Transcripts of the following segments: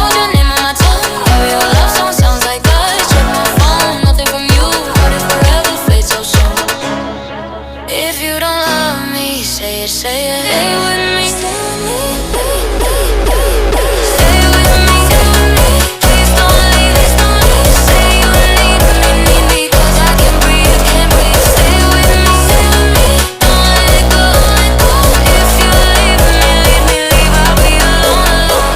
hold your name on my tongue. Every your love song sounds like us. Check my phone, nothing from you. Heard it forever, fade so soon. If you don't love me, say it, say it. Stay with me. Stay with me. Stay with me. Please don't leave. Please don't leave. Say you need me, 'cause I can't breathe, can't breathe. Stay with me. Stay with me. Don't let it go, let go. If you leave me, I'll be alone, alone.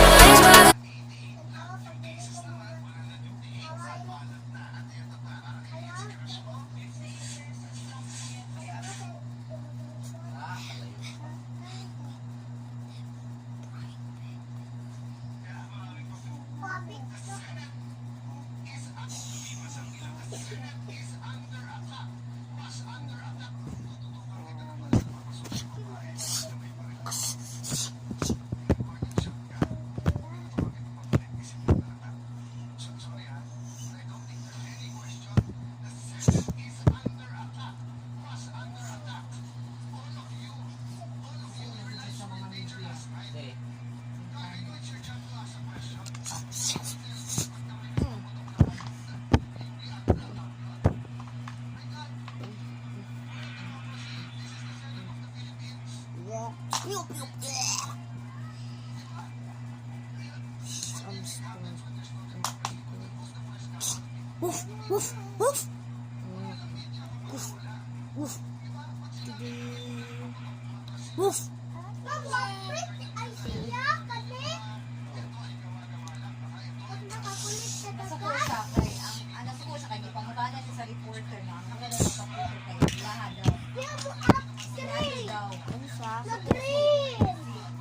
Woof, woof, woof. Woof, woof. Woof. Sa reporter na, ang maganda sa reporter kayo, lahat daw. Sinabi daw. Ano siya?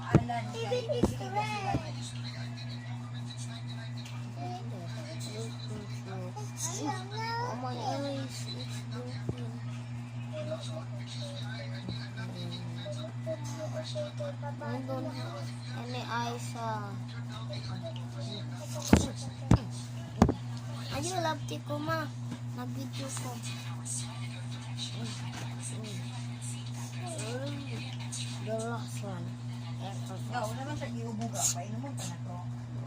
Alan, Oh my eyes, it's broken. I don't have any eyes. Ayun, love ko ma. Nag-video ko. The last one. wala naman siya iubuga. Painom mo